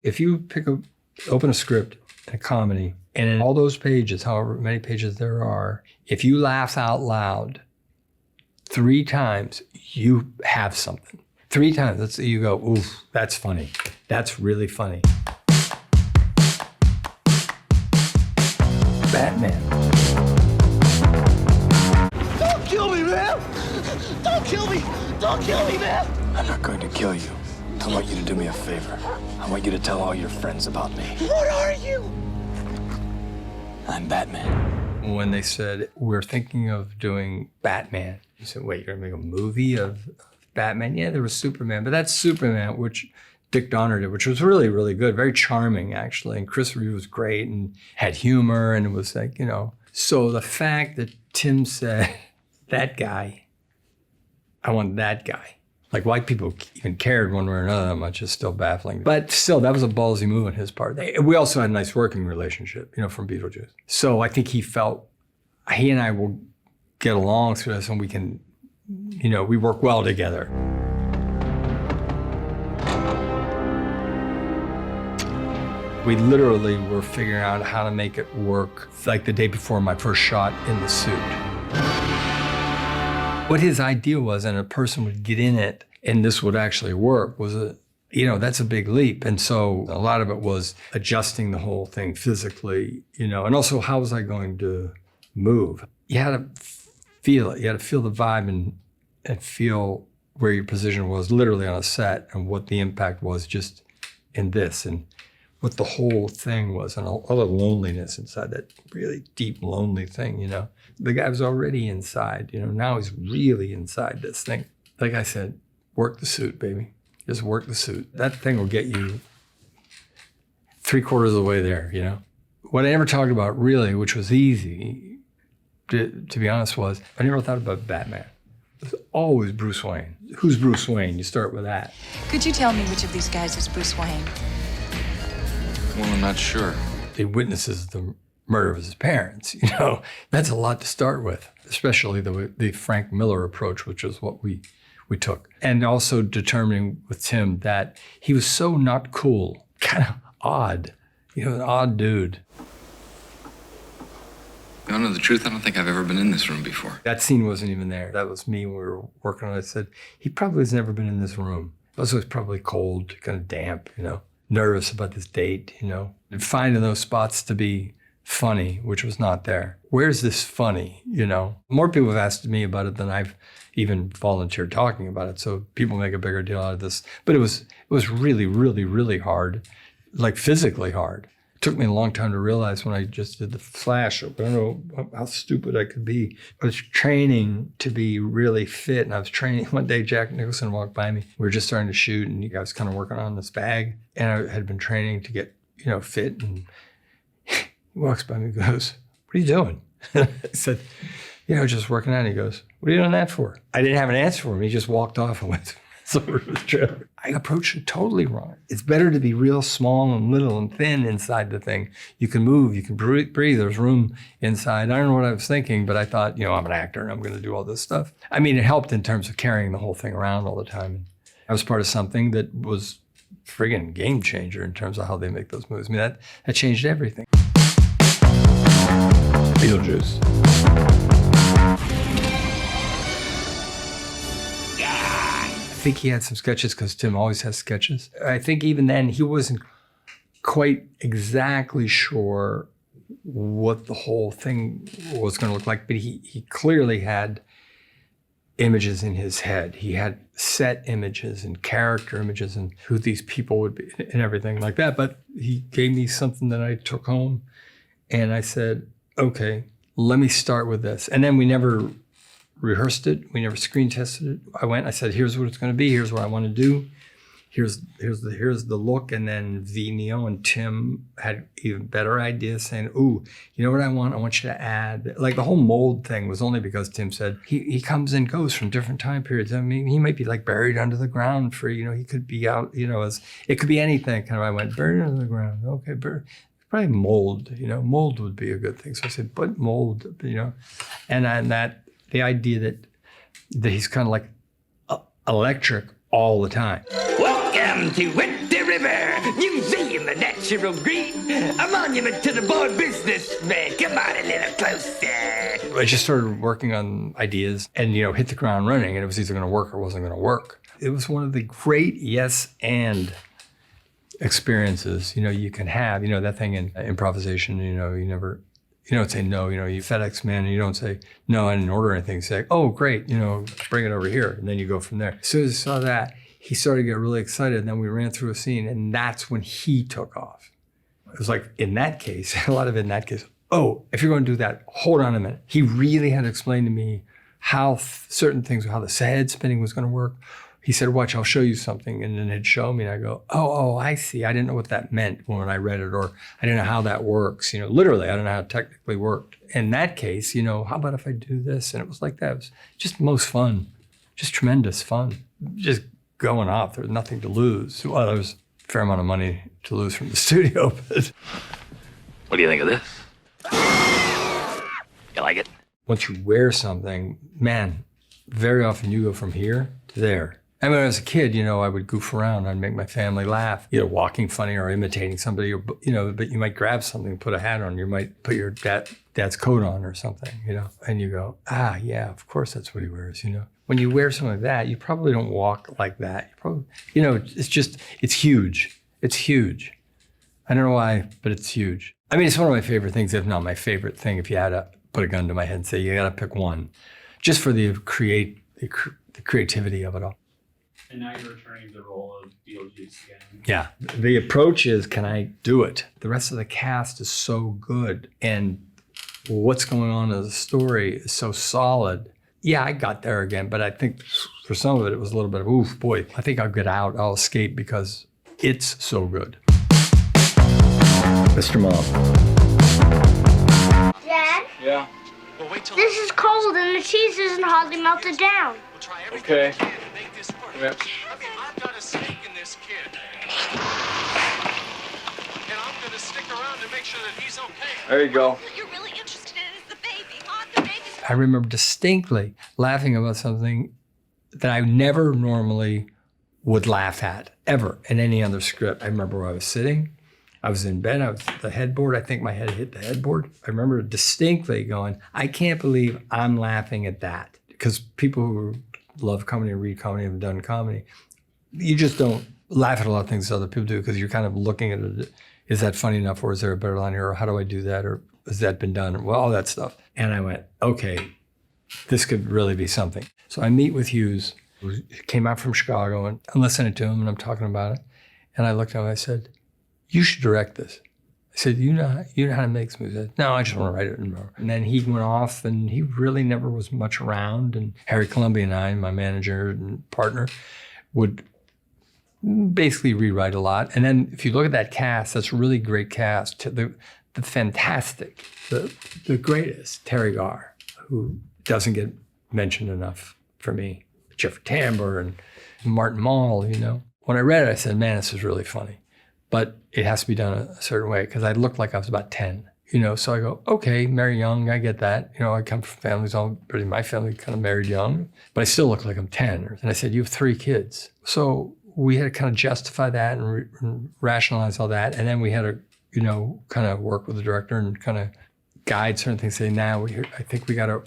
If you open a script, a comedy, and in all those pages, however many pages there are, if you laugh out loud 3 times, you have something. 3 times, you go, ooh, that's funny. That's really funny. Batman. Don't kill me, man! Don't kill me! Don't kill me, man! I'm not going to kill you. I want you to do me a favor. I want you to tell all your friends about me. What are you? I'm Batman. When they said, we're thinking of doing Batman, you said, wait, you're gonna make a movie of Batman? Yeah, there was Superman, but that's Superman, which Dick Donner did, which was really, really good, very charming, actually. And Chris Reeve was great and had humor, and it was like, you know. So the fact that Tim said, that guy, I want that guy. Like white people even cared one way or another that much is still baffling. But still, that was a ballsy move on his part. We also had a nice working relationship, you know, from Beetlejuice. So I think he felt, he and I will get along through this and we can, you know, we work well together. We literally were figuring out how to make it work like the day before my first shot in the suit. What his idea was, and a person would get in it and this would actually work, was you know, that's a big leap. And so a lot of it was adjusting the whole thing physically, you know, and also how was I going to move? You had to feel it. You had to feel the vibe and feel where your position was literally on a set and what the impact was just in this and what the whole thing was and all the loneliness inside that really deep, lonely thing, you know. The guy was already inside, you know, now he's really inside this thing. Like I said, work the suit, baby. Just work the suit. That thing will get you 3/4 of the way there, you know. What I never talked about really, which was easy, to be honest, was I never thought about Batman. It was always Bruce Wayne. Who's Bruce Wayne? You start with that. Could you tell me which of these guys is Bruce Wayne? Well, I'm not sure. He witnesses the murder of his parents, you know. That's a lot to start with, especially the Frank Miller approach, which is what we took. And also determining with Tim that he was so not cool, kind of odd, you know, an odd dude. You want to know the truth? I don't think I've ever been in this room before. That scene wasn't even there. That was me when we were working on it. I said, he probably has never been in this room. Also, it's probably cold, kind of damp, you know, nervous about this date, you know. And finding those spots to be funny, which was not there. Where's this funny, you know? More people have asked me about it than I've even volunteered talking about it. So people make a bigger deal out of this. But it was really, really, really hard, like physically hard. It took me a long time to realize when I just did the flash. I don't know how stupid I could be. I was training to be really fit. And I was training. One day, Jack Nicholson walked by me. We were just starting to shoot and I was kind of working on this bag. And I had been training to get, you know, fit. And he walks by me and goes, what are you doing? I said, you know, just working out. And he goes, what are you doing that for? I didn't have an answer for him. He just walked off and went over to the trailer. I approached it totally wrong. It's better to be real small and little and thin inside the thing. You can move, you can breathe, there's room inside. I don't know what I was thinking, but I thought, you know, I'm an actor and I'm going to do all this stuff. I mean, it helped in terms of carrying the whole thing around all the time. And I was part of something that was friggin' game changer in terms of how they make those movies. I mean, that changed everything. Beetlejuice. I think he had some sketches because Tim always has sketches. I think even then he wasn't quite exactly sure what the whole thing was going to look like, but he clearly had images in his head. He had set images and character images and who these people would be and everything like that. But he gave me something that I took home and I said, okay, let me start with this. And then we never rehearsed it. We never screen tested it. I said, here's what it's going to be. Here's what I want to do. Here's the look. And then Neo and Tim had even better ideas saying, ooh, you know what I want? I want you to add, like the whole mold thing was only because Tim said he comes and goes from different time periods. I mean, he might be like buried under the ground for, you know, he could be out, you know, it could be anything. Kind of, I went buried under the ground. Okay, probably mold, you know, mold would be a good thing. So I said, but mold, you know, and that, the idea that he's kind of like electric all the time. Welcome to Wet the River Museum. in my natural green. A monument to the boy businessman. Come on a little closer. I just started working on ideas and, hit the ground running, and it was either going to work or wasn't going to work. It was one of the great yes and experiences, you can have, that thing in improvisation, you don't say no, you FedEx man, and you don't say, no, I didn't order anything. You say, oh, great, bring it over here. And then you go from there. As soon as I saw that, he started to get really excited. And then we ran through a scene, and that's when he took off. It was like, in that case, a lot of it in that case, oh, if you're going to do that, hold on a minute. He really had to explain to me how certain things, how the head spinning was going to work. He said, watch, I'll show you something. And then he'd show me, and I go, oh, I see. I didn't know what that meant when I read it, or I didn't know how that works. Literally, I don't know how it technically worked. In that case, how about if I do this? And it was like that. It was just most fun, just tremendous fun. Just going off. There was nothing to lose. Well, there was a fair amount of money to lose from the studio, but. What do you think of this? You like it? Once you wear something, man, very often you go from here to there. I mean, as a kid, I would goof around. I'd make my family laugh, walking funny or imitating somebody, or, but you might grab something, put a hat on. You might put your dad's coat on or something, and you go, yeah, of course that's what he wears, When you wear something like that, you probably don't walk like that. You probably, it's huge. It's huge. I don't know why, but it's huge. I mean, it's one of my favorite things, if not my favorite thing, if you had to put a gun to my head and say, you got to pick one, just for the creativity of it all. And now you're returning the role of Beetlejuice again. Yeah. The approach is, can I do it? The rest of the cast is so good. And what's going on in the story is so solid. Yeah, I got there again, but I think for some of it, it was a little bit of, oof, boy, I think I'll get out. I'll escape because it's so good. Mr. Mom. Dad? Yeah. This is cold and the cheese isn't hardly melted down. Okay. Yep. I've got a stake in this kid. And I'm going to stick around to make sure that he's okay. There you go. You're really interested in is the baby, huh? The baby's... I remember distinctly laughing about something that I never normally would laugh at, ever, in any other script. I remember where I was sitting. I was in bed. I was at the headboard. I think my head hit the headboard. I remember distinctly going, I can't believe I'm laughing at that. Because people who love comedy and read comedy and have done comedy, you just don't laugh at a lot of things that other people do because you're kind of looking at it. Is that funny enough, or is there a better line here, or how do I do that, or has that been done? Well, all that stuff. And I went, okay, this could really be something. So I meet with Hughes, who came out from Chicago, and I'm listening to him and I'm talking about it. And I looked at him and I said, you should direct this. I said, you know how to make movies? He said, no, I just want to write it. And then he went off, and he really never was much around. And Harry Columbia and I, my manager and partner, would basically rewrite a lot. And then if you look at that cast, that's a really great cast. The fantastic, the greatest, Terry Garr, who doesn't get mentioned enough for me. Jeffrey Tambor and Martin Mull, When I read it, I said, man, this is really funny. But it has to be done a certain way, because I looked like I was about 10, So I go, okay, marry young, I get that. I come from families, my family kind of married young, but I still look like I'm 10. And I said, you have 3 kids. So we had to kind of justify that and rationalize all that. And then we had to, kind of work with the director and kind of guide certain things, say, now I think we got to,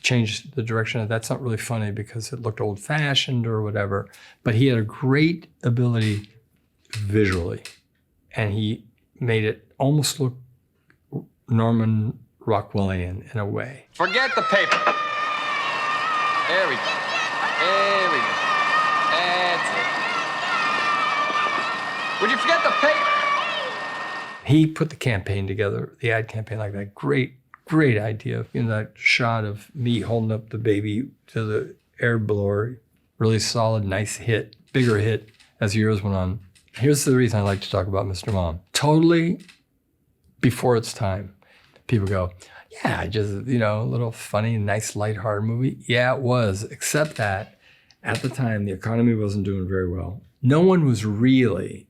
change the direction. That's not really funny because it looked old fashioned or whatever. But he had a great ability visually, and he made it almost look Norman Rockwellian in a way. Forget the paper. There we go. There we go. That's it. Would you forget the paper? He put the campaign together, the ad campaign like that. Great idea. That shot of me holding up the baby to the air blower. Really solid, nice hit, bigger hit as years went on. Here's the reason I like to talk about Mr. Mom. Totally before its time. People go, yeah, just, a little funny, nice, lighthearted movie. Yeah, it was, except that at the time, the economy wasn't doing very well. No one was really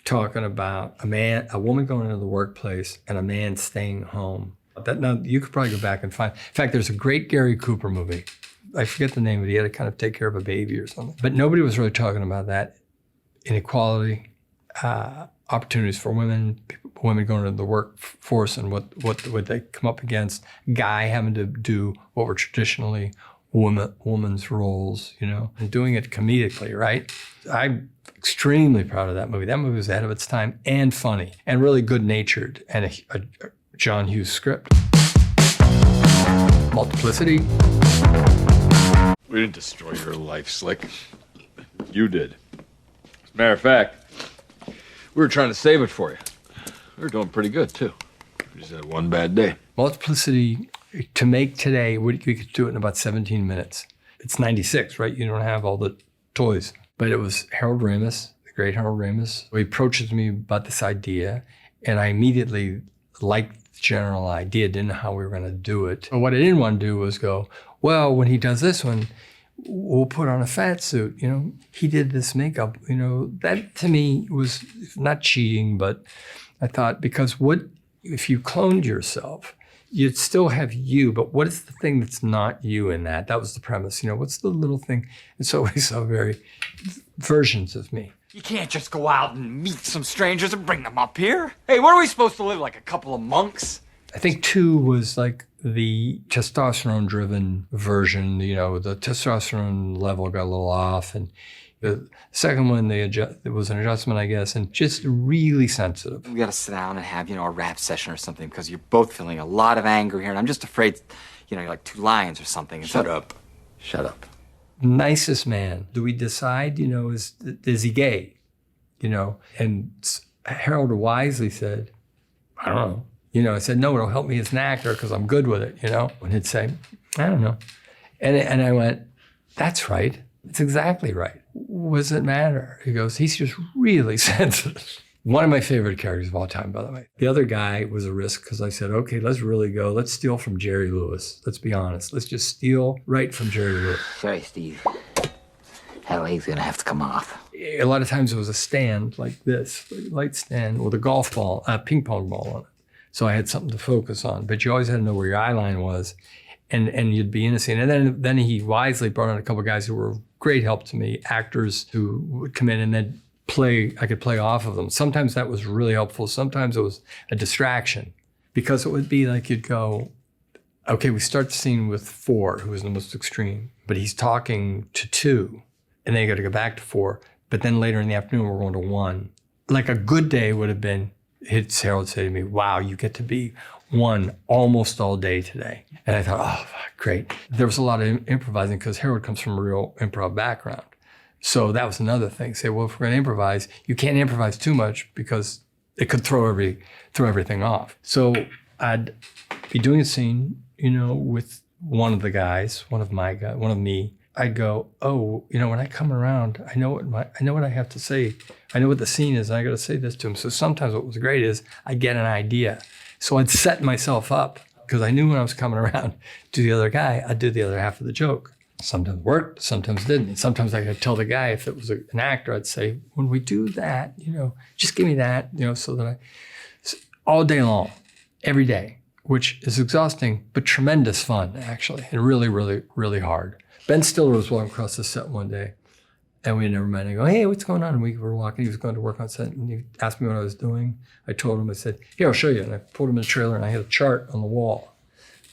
talking about a woman going into the workplace and a man staying home. Now, you could probably go back and find. In fact, there's a great Gary Cooper movie. I forget the name of it. He had to kind of take care of a baby or something. But nobody was really talking about that. Inequality, opportunities for women going into the workforce and what they come up against. Guy having to do what were traditionally woman's roles, and doing it comedically, right? I'm extremely proud of that movie. That movie was ahead of its time and funny and really good-natured, and a John Hughes script. Multiplicity. We didn't destroy your life, Slick. You did. As a matter of fact, we were trying to save it for you. We were doing pretty good, too. We just had one bad day. Multiplicity, to make today, we could do it in about 17 minutes. It's 96, right? You don't have all the toys. But it was Harold Ramis, the great Harold Ramis. He approaches me about this idea, and I immediately liked the general idea, didn't know how we were going to do it. But what I didn't want to do was go, well, when he does this one, we'll put on a fat suit. He did this makeup. That to me was not cheating, but I thought, because what if you cloned yourself? You'd still have you, but what is the thing that's not you in that? That was the premise. What's the little thing? And so we saw very versions of me. You can't just go out and meet some strangers and bring them up here. Hey, what are we supposed to live like, a couple of monks? I think 2 was like the testosterone-driven version. The testosterone level got a little off, and the second one, it was an adjustment, I guess, and just really sensitive. We gotta sit down and have, a rap session or something, because you're both feeling a lot of anger here, and I'm just afraid, you're like 2 lions or something. Shut up. Nicest man. Do we decide, is he gay? And Harold wisely said, I don't know. I said, no, it'll help me as an actor because I'm good with it, And he'd say, I don't know. And I went, that's right. It's exactly right. What does it matter? He goes, he's just really sensitive. One of my favorite characters of all time, by the way. The other guy was a risk because I said, okay, let's really go. Let's steal from Jerry Lewis. Let's be honest. Let's just steal right from Jerry Lewis. Sorry, Steve. That leg's gonna have to come off. A lot of times it was a stand like this, a light stand with a golf ball, a ping pong ball on it. So I had something to focus on, but you always had to know where your eye line was, and you'd be in a scene. And then he wisely brought in a couple of guys who were great help to me, actors who would come in and then I could play off of them. Sometimes that was really helpful. Sometimes it was a distraction, because it would be like you'd go, okay, we start the scene with 4, who was the most extreme, but he's talking to 2, and then you got to go back to 4. But then later in the afternoon, we're going to 1. Like a good day would have been, Harold say to me, wow, you get to be 1 almost all day today. And I thought, oh, great. There was a lot of improvising because Harold comes from a real improv background. So that was another thing. Say, well, if we're going to improvise, you can't improvise too much because it could throw everything off. So I'd be doing a scene, with one of the guys, one of me. I'd go, oh, when I come around, I know what I have to say. I know what the scene is, and I got to say this to him. So sometimes what was great is I get an idea. So I'd set myself up because I knew when I was coming around to the other guy, I'd do the other half of the joke. Sometimes worked, sometimes didn't. And sometimes I could tell the guy, if it was an actor, I'd say, when we do that, just give me that, so that all day long, every day, which is exhausting, but tremendous fun, actually, and really, really, really hard. Ben Stiller was walking across the set one day, and we had never met. I go, hey, what's going on? And we were walking. He was going to work on set, and he asked me what I was doing. I told him, I said, here, I'll show you. And I pulled him in a trailer, and I had a chart on the wall,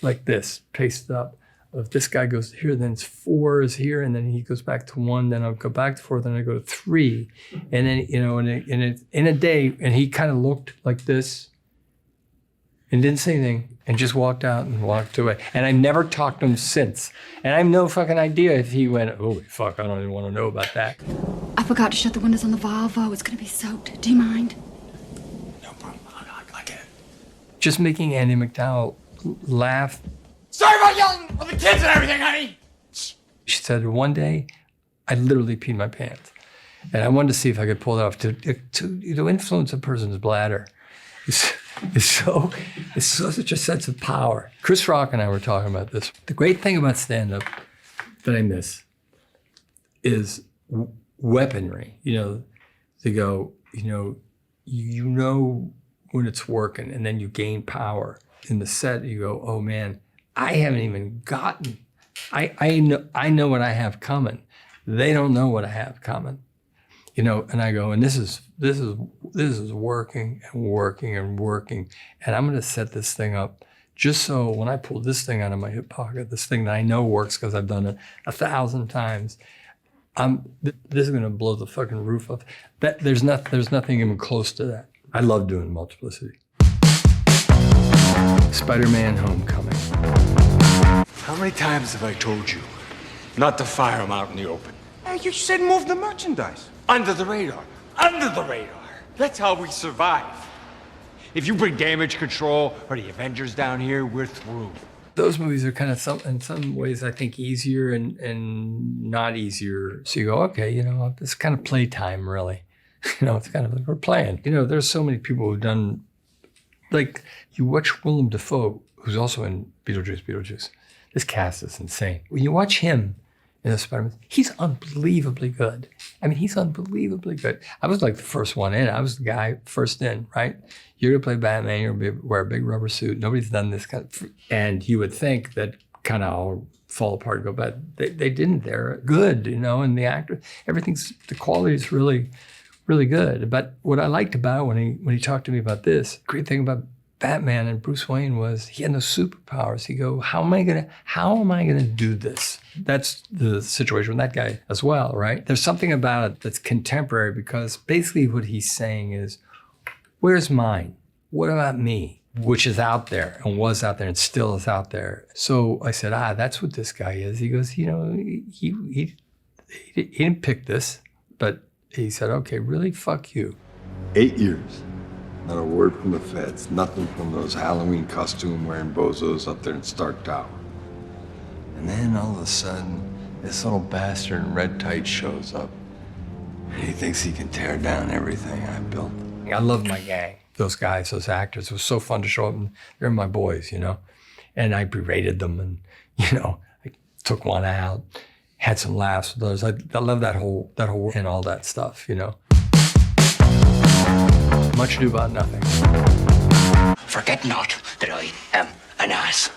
like this, pasted up. If this guy goes here, then it's 4 is here, and then he goes back to 1, then I'll go back to 4, then I go to 3. And then, in a day, and he kind of looked like this and didn't say anything and just walked out and walked away. And I've never talked to him since. And I have no fucking idea if he went, holy fuck, I don't even want to know about that. I forgot to shut the windows on the Volvo. It's going to be soaked. Do you mind? No problem. I get it. Just making Andy McDowell laugh. Sorry about yelling for the kids and everything, honey. She said, one day, I literally peed my pants. And I wanted to see if I could pull it off. To influence a person's bladder is such a sense of power. Chris Rock and I were talking about this. The great thing about stand-up that I miss is weaponry. To go, you know when it's working, and then you gain power. In the set, you go, oh man, I haven't even gotten. I know what I have coming. They don't know what I have coming. You know, and I go, and this is working and working and working. And I'm going to set this thing up just so when I pull this thing out of my hip pocket, this thing that I know works because I've done it 1,000 times, this is going to blow the fucking roof off. There's nothing even close to that. I love doing Multiplicity. Spider-Man Homecoming. How many times have I told you not to fire them out in the open? You said move the merchandise. Under the radar. Under the radar. That's how we survive. If you bring damage control or the Avengers down here, we're through. Those movies are kind of in some ways, I think, easier and not easier. So you go, okay, you know, it's kind of playtime, really. You know, it's kind of like we're playing. You know, there's so many people who've done, like, you watch Willem Dafoe, who's also in Beetlejuice. This cast is insane. When you watch him in the Spider-Man, he's unbelievably good. I mean, he's unbelievably good. I was like the first one in. I was the guy first in, right? You're gonna play Batman, you're gonna wear a big rubber suit. Nobody's done this kind of, and you would think that kind of all fall apart and go bad. They didn't. They're good, you know, and the actor, the quality is really, really good. But what I liked about it when he talked to me about this, great thing about Batman and Bruce Wayne was he had no superpowers. He go, how am I gonna do this? That's the situation with that guy as well, right? There's something about it that's contemporary because basically what he's saying is, where's mine? What about me? Which is out there and was out there and still is out there. So I said, that's what this guy is. He goes, you know, he didn't pick this, but he said, okay, really, fuck you. 8 years. Not a word from the feds, nothing from those Halloween costume-wearing bozos up there in Stark Tower. And then all of a sudden, this little bastard in red tights shows up. And he thinks he can tear down everything I built. I love my gang. Those guys, those actors, it was so fun to show up, and they're my boys, you know? And I berated them, and, you know, I took one out, had some laughs with those. I love that whole and all that stuff, you know? Much ado about nothing. Forget not that I am an ass.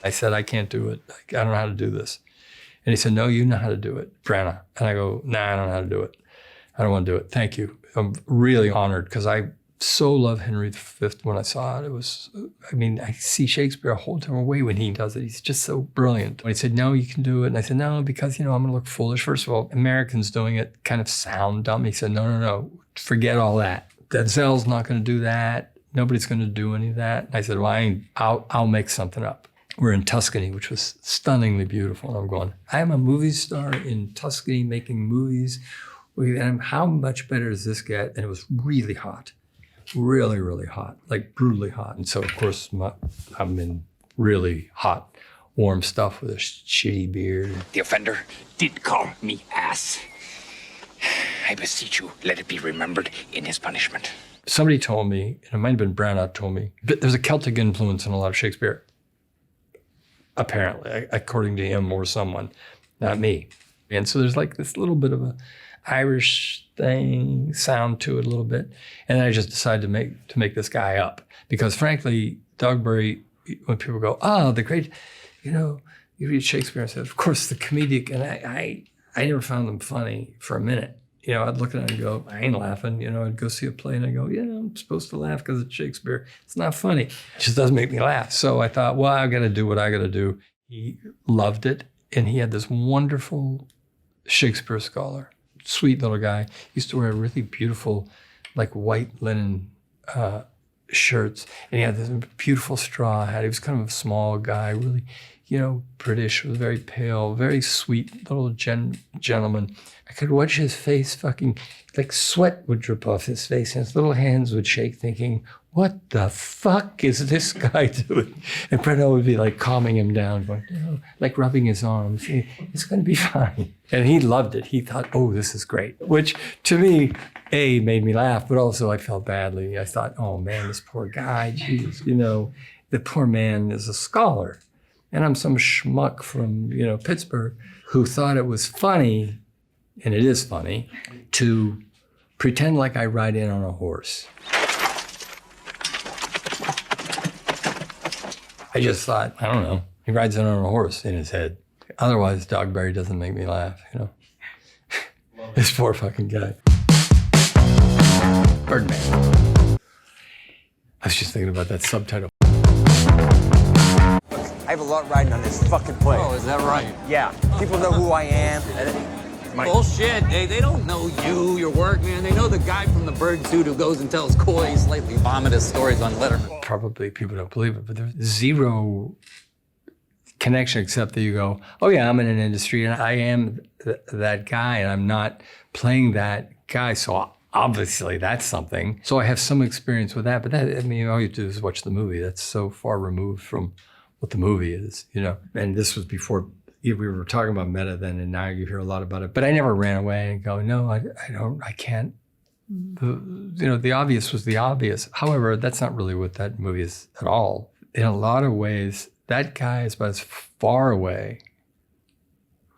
I said, I can't do it. I don't know how to do this. And he said, no, you know how to do it, Branna. And I go, nah, I don't know how to do it. I don't want to do it. Thank you. I'm really honored because I so love Henry V when I saw it. It was, I mean, I see Shakespeare a whole different way when he does it. He's just so brilliant. When he said, no, you can do it. And I said, no, because, you know, I'm going to look foolish. First of all, Americans doing it kind of sound dumb. He said, no, forget all that. Denzel's not going to do that. Nobody's going to do any of that. And I said, well, I'll make something up. We're in Tuscany, which was stunningly beautiful. And I'm going, I'm a movie star in Tuscany making movies. And how much better does this get? And it was really hot. Really, really hot, like brutally hot. And so, of course, I'm in really hot, warm stuff with a shitty beard. The offender did call me ass. I beseech you, let it be remembered in his punishment. Somebody told me, and it might have been Branagh told me, but there's a Celtic influence in a lot of Shakespeare. Apparently, according to him or someone, not me. And so there's like this little bit of a Irish thing, sound to it a little bit. And then I just decided to make this guy up. Because frankly, Dogberry, when people go, the great, you know, you read Shakespeare, I said, of course, the comedic, and I never found them funny for a minute. You know, I'd look at it and go, I ain't laughing. You know, I'd go see a play and I go, yeah, I'm supposed to laugh because it's Shakespeare. It's not funny. It just doesn't make me laugh. So I thought, well, I got to do what I got to do. He loved it. And he had this wonderful Shakespeare scholar, sweet little guy. He used to wear really beautiful, like white linen shirts. And he had this beautiful straw hat. He was kind of a small guy, really, you know, British, was very pale, very sweet little gentleman. I could watch his face fucking, like sweat would drip off his face and his little hands would shake thinking, what the fuck is this guy doing? And Brenda would be like calming him down, going, oh, like rubbing his arms. It's going to be fine. And he loved it. He thought, oh, this is great. Which to me, A, made me laugh, but also I felt badly. I thought, oh man, this poor guy, geez, you know, the poor man is a scholar. And I'm some schmuck from, you know, Pittsburgh who thought it was funny, and it is funny, to pretend like I ride in on a horse. I just thought, I don't know, he rides in on a horse in his head. Otherwise, Dogberry doesn't make me laugh, you know. This poor fucking guy. Birdman. I was just thinking about that subtitle. I have a lot riding on this fucking plane. Oh, is that right? Yeah. People know who I am. Bullshit. They don't know you, your work, man. They know the guy from the bird suit who goes and tells coy, slightly vomitous stories on Letterman. Probably people don't believe it, but there's zero connection except that you go, oh yeah, I'm in an industry and I am that guy and I'm not playing that guy. So obviously that's something. So I have some experience with that, but that, I mean, all you do is watch the movie. That's so far removed from what the movie is, you know? And this was before we were talking about meta then, and now you hear a lot about it. But I never ran away and go, no, I can't. The obvious was the obvious. However, that's not really what that movie is at all. In a lot of ways, that guy is about as far away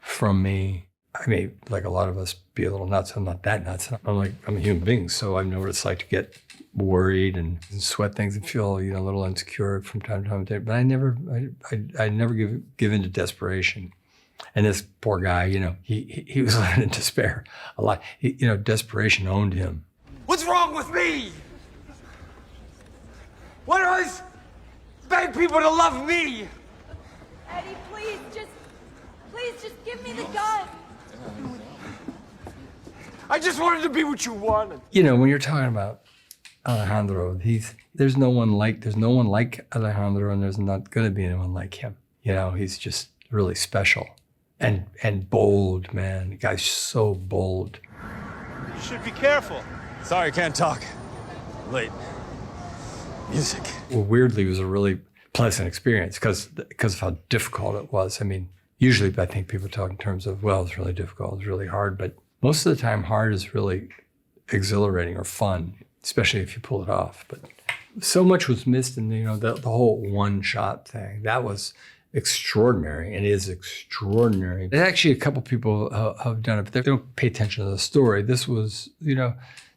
from me. I may, like a lot of us, be a little nuts. I'm not that nuts. I'm a human being, so I know what it's like to get worried and sweat things and feel, you know, a little insecure from time to time. But I never give in to desperation. And this poor guy, you know, he was living in despair a lot. Desperation owned him. What's wrong with me? Why do I beg people to love me? Eddie, please just give me the gun. I just wanted to be what you wanted. You know, when you're talking about Alejandro, there's no one like Alejandro, and there's not going to be anyone like him. You know, he's just really special and bold, man. The guy's so bold. You should be careful. Sorry, can't talk. Late. Music. Well, weirdly, it was a really pleasant experience because of how difficult it was. I mean, usually I think people talk in terms of, well, it's really difficult, it's really hard, but most of the time hard is really exhilarating or fun, especially if you pull it off. But so much was missed in, you know, the whole one-shot thing. That was extraordinary and is extraordinary. There's actually a couple people have done it, but they don't pay attention to the story. This was, you know,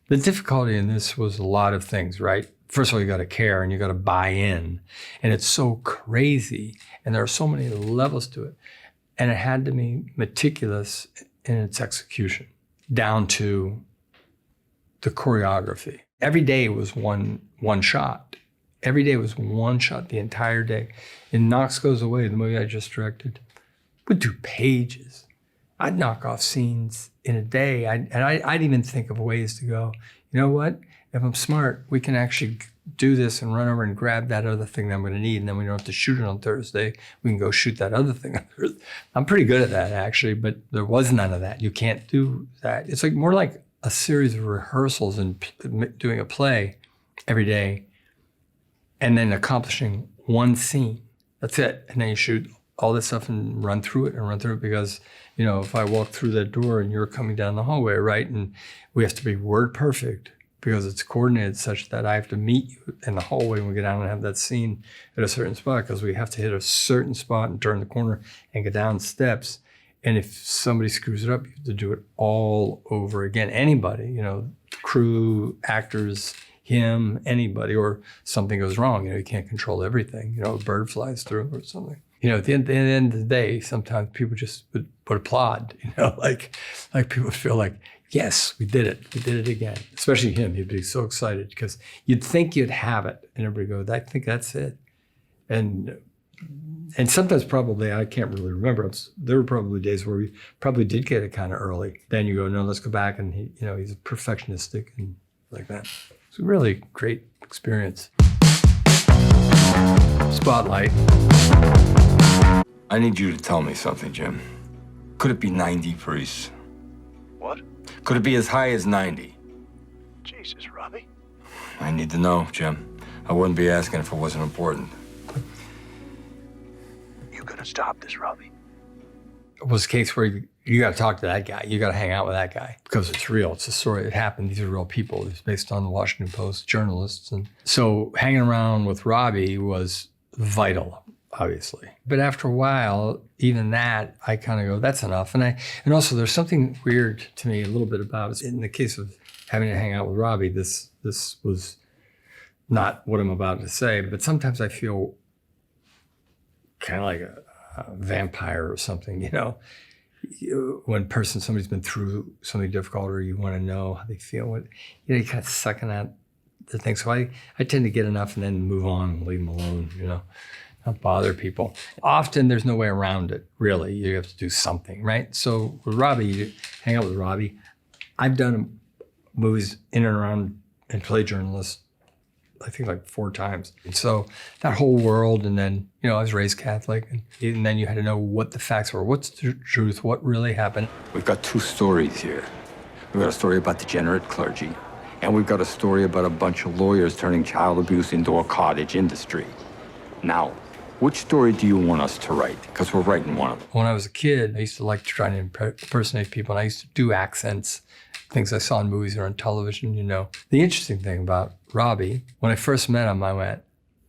the difficulty in this was a lot of things, right? First of all, you got to care and you got to buy in. And it's so crazy. And there are so many levels to it. And it had to be meticulous in its execution, down to the choreography. Every day was one shot. Every day was one shot the entire day. In Knox Goes Away, the movie I just directed, we'd do pages. I'd knock off scenes in a day. I'd even think of ways to go, you know what? If I'm smart, we can actually do this and run over and grab that other thing that I'm going to need, and then we don't have to shoot it on Thursday. We can go shoot that other thing on Thursday. I'm pretty good at that, actually, but there was none of that. You can't do that. It's like more like a series of rehearsals and doing a play every day and then accomplishing one scene. That's it. And then you shoot all this stuff and run through it because, you know, if I walk through that door and you're coming down the hallway, right, and we have to be word perfect, because it's coordinated such that I have to meet you in the hallway when we get down and have that scene at a certain spot, because we have to hit a certain spot and turn the corner and get down steps. And if somebody screws it up, you have to do it all over again. Anybody, you know, crew, actors, him, anybody, or something goes wrong. You know, you can't control everything. You know, a bird flies through or something. You know, at the end of the day, sometimes people just would applaud, you know, like people would feel like, yes, we did it. We did it again. Especially him. He'd be so excited because you'd think you'd have it. And everybody goes, I think that's it. And sometimes probably, I can't really remember. There were probably days where we probably did get it kind of early. Then you go, no, let's go back. And he's perfectionistic and like that. It's a really great experience. Spotlight. I need you to tell me something, Jim. Could it be 90 priests? What? Could it be as high as 90? Jesus, Robby. I need to know, Jim. I wouldn't be asking if it wasn't important. You gonna stop this, Robby? It was a case where you got to talk to that guy. You got to hang out with that guy because it's real. It's a story that happened. These are real people. It's based on the Washington Post journalists. And so hanging around with Robby was vital, obviously. But after a while, even that, I kind of go, that's enough. And also there's something weird to me a little bit about it. In the case of having to hang out with Robby, this was not what I'm about to say, but sometimes I feel kind of like vampire or something, you know. When somebody's been through something difficult, or you want to know how they feel, you kind of sucking at the thing. So I tend to get enough and then move on and leave them alone, you know, not bother people. Often there's no way around it, really. You have to do something, right? So with Robby, you hang out with Robby. I've done movies in and around and played journalists, I think like 4 times. And so that whole world, and then, you know, I was raised Catholic, and then you had to know what the facts were, what's the truth, what really happened. We've got 2 stories here. We've got a story about degenerate clergy, and we've got a story about a bunch of lawyers turning child abuse into a cottage industry. Now, which story do you want us to write? Because we're writing one of them. When I was a kid, I used to like to try to impersonate people, and I used to do accents, things I saw in movies or on television, you know. The interesting thing about Robby, when I first met him, I went,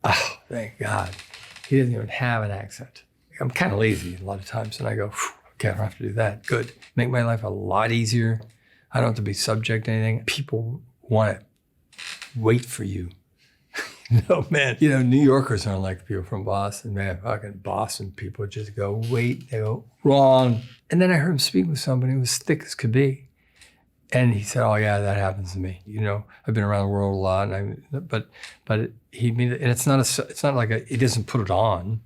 oh, thank God. He doesn't even have an accent. I'm kind of lazy a lot of times, and I go, okay, I don't have to do that. Good. Make my life a lot easier. I don't have to be subject to anything. People want to wait for you. No, man. You know, New Yorkers aren't like people from Boston. Man, fucking Boston people just go, wait. They go, wrong. And then I heard him speak with somebody who was thick as could be. And he said, oh, yeah, that happens to me. You know, I've been around the world a lot. But he made it, and it's not like he doesn't put it on.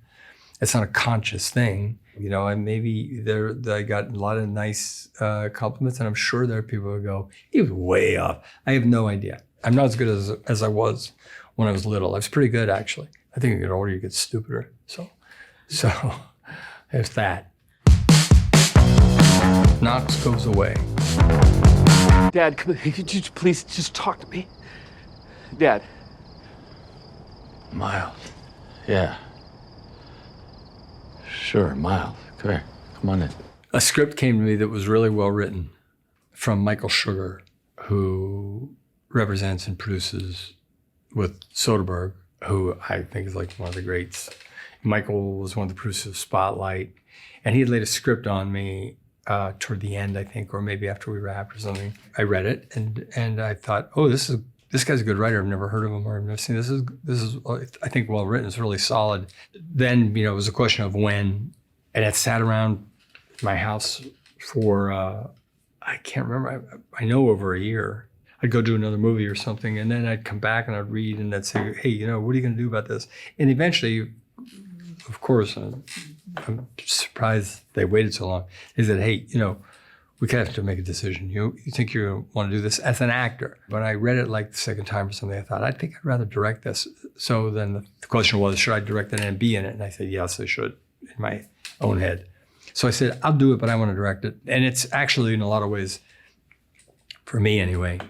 It's not a conscious thing. You know, and maybe I got a lot of nice compliments, and I'm sure there are people who go, he was way off. I have no idea. I'm not as good as I was when I was little. I was pretty good, actually. I think you get older, you get stupider. So there's that. Knox goes away. Dad, could you please just talk to me? Dad. Miles. Yeah. Sure, Miles. Come here. Come on in. A script came to me that was really well written from Michael Sugar, who represents and produces with Soderbergh, who I think is like one of the greats. Michael was one of the producers of Spotlight, and he had laid a script on me toward the end, I think, or maybe after we wrapped or something. I read it, and I thought, oh, this guy's a good writer. I've never heard of him or I've never seen this. This is I think well written. It's really solid. Then, you know, it was a question of when, and it sat around my house for I can't remember. I know over a year. I'd go do another movie or something, and then I'd come back and I'd read, and I'd say, hey, you know, what are you going to do about this? And eventually, of course, I'm surprised they waited so long. They said, hey, you know, we kind of have to make a decision. You think you want to do this as an actor? When I read it like the second time or something, I thought, I think I'd rather direct this. So then the question was, should I direct it and be in it? And I said, yes, I should, in my own head. So I said, I'll do it, but I want to direct it. And it's actually, in a lot of ways, for me anyway,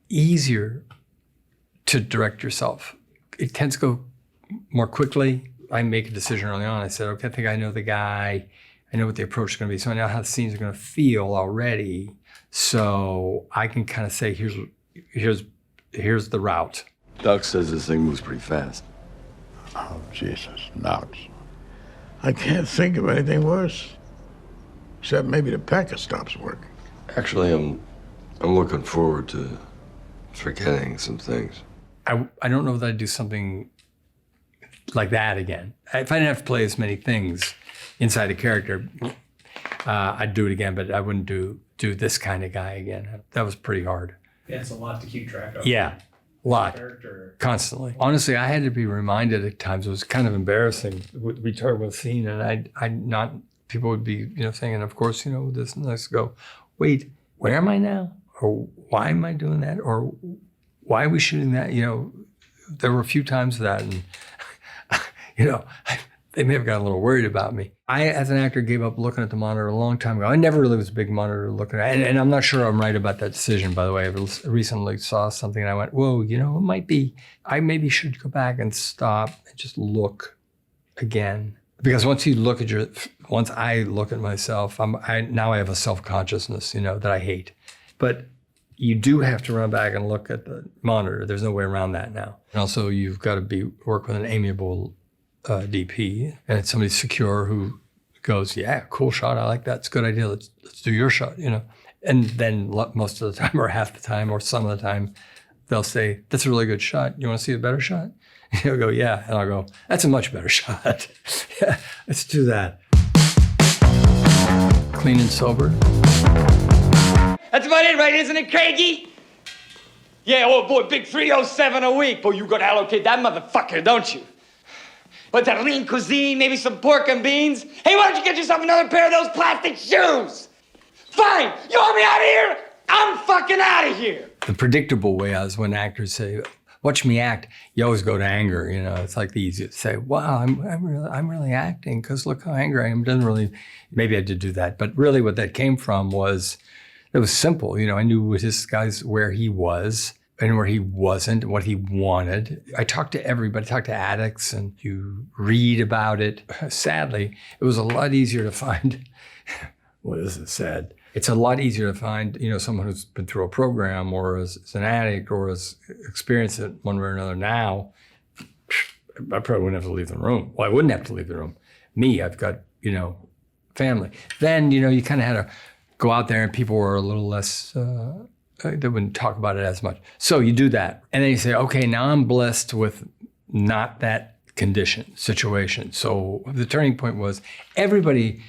easier to direct yourself. It tends to go more quickly. I make a decision early on. I said, okay, I think I know the guy. I know what the approach is going to be. So I know how the scenes are going to feel already. So I can kind of say, here's the route. Doc says this thing moves pretty fast. Oh, Jesus, Knox. I can't think of anything worse. Except maybe the pecker stops working. Actually, I'm looking forward to forgetting some things. I don't know that I'd do something like that again. If I didn't have to play as many things inside a character, I'd do it again, but I wouldn't do this kind of guy again. That was pretty hard. Yeah, it's a lot to keep track of. Yeah, a lot. Constantly. Honestly, I had to be reminded at times. It was kind of embarrassing. We started with a scene, and people would be, you know, saying, and of course, you know, this and this, go, wait, where am I now? Or why am I doing that? Or why are we shooting that? You know, there were a few times that, and, you know, they may have gotten a little worried about me. I, as an actor, gave up looking at the monitor a long time ago. I never really was a big monitor looking at it. And I'm not sure I'm right about that decision, by the way. I recently saw something and I went, whoa, you know, it might be, I maybe should go back and stop and just look again. Because once I look at myself, now I have a self-consciousness, you know, that I hate. But you do have to run back and look at the monitor. There's no way around that now. And also, you've got to work with an amiable DP, and it's somebody secure who goes, yeah, cool shot, I like that, it's a good idea, let's do your shot, you know. And then most of the time, or half the time, or some of the time, they'll say, that's a really good shot, you want to see a better shot? And he'll go, yeah, and I'll go, that's a much better shot. Yeah, let's do that. clean and sober. That's about it, right, isn't it, Craigie? Yeah, oh boy, big 307 a week. Boy, you gotta allocate that motherfucker, don't you? But that lean cuisine, maybe some pork and beans. Hey, why don't you get yourself another pair of those plastic shoes? Fine, you want me out of here? I'm fucking out of here. The predictable way is when actors say, watch me act, you always go to anger. You know, it's like the easiest to say, wow, I'm really acting because look how angry I am. Doesn't really, maybe I did do that. But really what that came from was, it was simple. You know, I knew with this guy's where he was and where he wasn't, what he wanted. I talked to everybody, talked to addicts, and you read about it. Sadly, it was a lot easier to find, what is it said? It's a lot easier to find, you know, someone who's been through a program or is an addict or has experienced it one way or another now. I probably wouldn't have to leave the room. Well, I wouldn't have to leave the room. Me, I've got, you know, family. Then, you know, you kind of had to go out there and people were a little less, they wouldn't talk about it as much. So you do that. And then you say, okay, now I'm blessed with not that condition, situation. So the turning point was everybody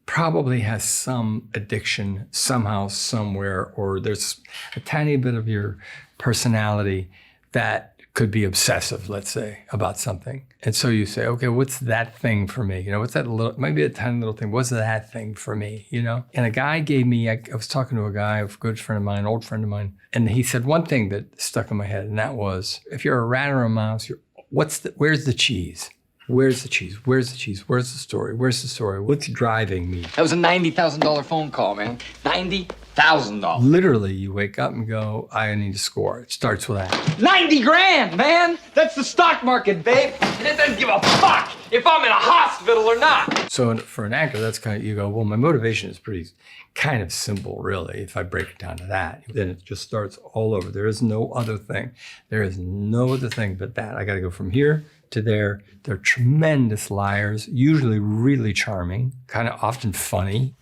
probably has some addiction somehow, somewhere, or there's a tiny bit of your personality that could be obsessive, let's say, about something. And so you say, okay, what's that thing for me? You know, what's that little, maybe a tiny little thing, what's that thing for me, you know? And a guy gave me, I was talking to a guy, a good friend of mine, old friend of mine, and he said one thing that stuck in my head, and that was, if you're a rat or a mouse, where's the cheese? Where's the cheese? Where's the cheese? Where's the story? Where's the story? What's driving me? That was a $90,000 phone call, man. $90,000. Literally, you wake up and go, I need to score. It starts with that. 90 grand, man! That's the stock market, babe. And it doesn't give a fuck if I'm in a hospital or not. So for an actor, that's kind of, you go, well, my motivation is pretty kind of simple, really, if I break it down to that. Then it just starts all over. There is no other thing. There is no other thing but that. I got to go from here to there. They're tremendous liars, usually really charming, kind of often funny.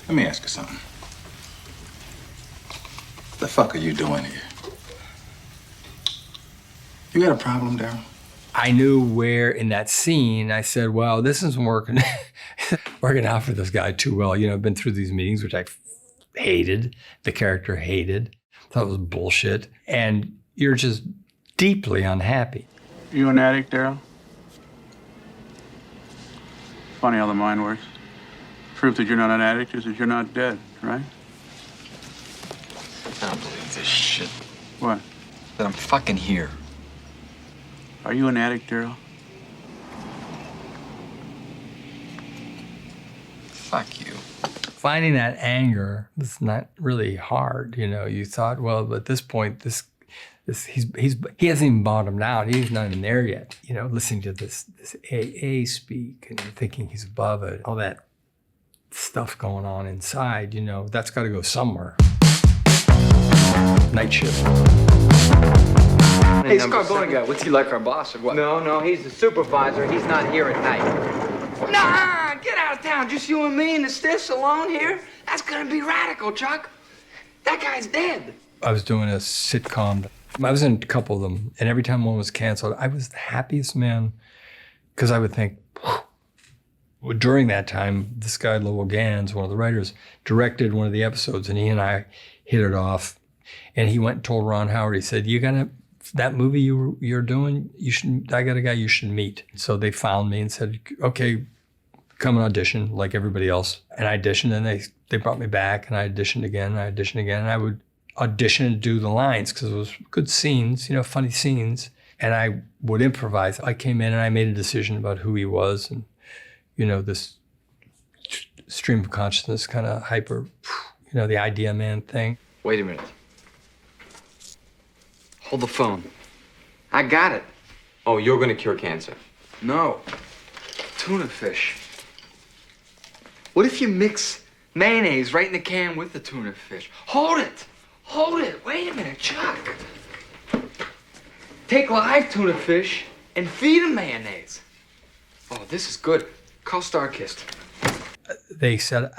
Let me ask you something. What the fuck are you doing here? You got a problem, Daryl? I knew where in that scene, I said, well, this isn't working out for this guy too well. You know, I've been through these meetings, which I hated, the character hated, thought it was bullshit, and you're just deeply unhappy. You an addict, Daryl? Funny how the mind works. Proof that you're not an addict is that you're not dead, right? I don't believe this shit. What? That I'm fucking here. Are you an addict, Daryl? Fuck you. Finding that anger was not really hard, you know. You thought, well, at this point, he hasn't even bottomed out. He's not even there yet. You know, listening to this AA speak and thinking he's above it, all that stuff going on inside, you know, that's got to go somewhere. Night shift. Hey, Scarbone guy, what's he like, our boss or what? No, he's the supervisor. He's not here at night. Nah, get out of town. Just you and me and the stiffs alone here? That's gonna be radical, Chuck. That guy's dead. I was doing a sitcom. I was in a couple of them, and every time one was canceled, I was the happiest man, because I would think, well, during that time, this guy, Lowell Gans, one of the writers, directed one of the episodes, and he and I hit it off. And he went and told Ron Howard, he said, that movie you're doing, I got a guy you should meet. So they found me and said, okay, come and audition like everybody else. And I auditioned, and they brought me back, and I auditioned again, and I would audition and do the lines because it was good scenes, you know, funny scenes. And I would improvise. I came in and I made a decision about who he was, and, you know, this stream of consciousness kind of hyper, you know, the idea man thing. Wait a minute. Hold the phone. I got it. Oh, you're gonna cure cancer? No. Tuna fish. What if you mix mayonnaise right in the can with the tuna fish? Hold it. Wait a minute, Chuck. Take live tuna fish and feed them mayonnaise. Oh, this is good. Call Starkist. They said,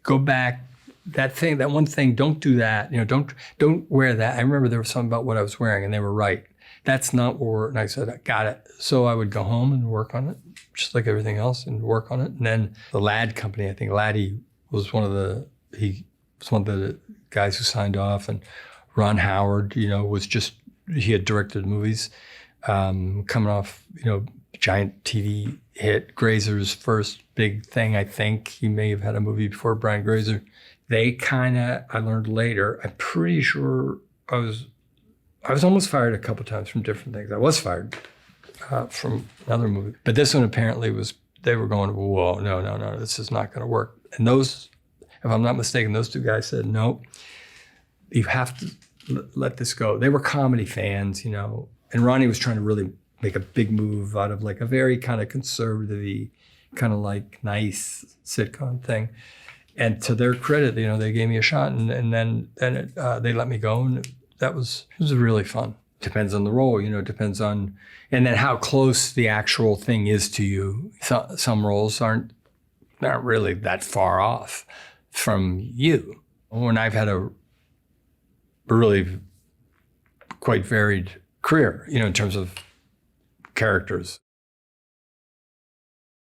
go back. That one thing, don't do that. You know, don't wear that. I remember there was something about what I was wearing, and they were right. That's not what we're, and I said, I got it. So I would go home and work on it, just like everything else, and work on it. And then the Ladd company, I think Laddie was one of the guys who signed off, and Ron Howard, he had directed movies, coming off, giant TV hit, Grazer's first big thing, I think. He may have had a movie before Brian Grazer. I learned later, I'm pretty sure I was almost fired a couple times from different things. I was fired from another movie. But this one apparently they were going, whoa, no, this is not going to work. And those, if I'm not mistaken, those two guys said, no, you have to let this go. They were comedy fans, and Ronnie was trying to really make a big move out of like a very kind of conservative-y, kind of like nice sitcom thing. And to their credit, they gave me a shot, and then they let me go, and it was really fun. Depends on the role, depends on, and then how close the actual thing is to you. Some roles aren't really that far off from you. When I've had a really quite varied career, in terms of characters.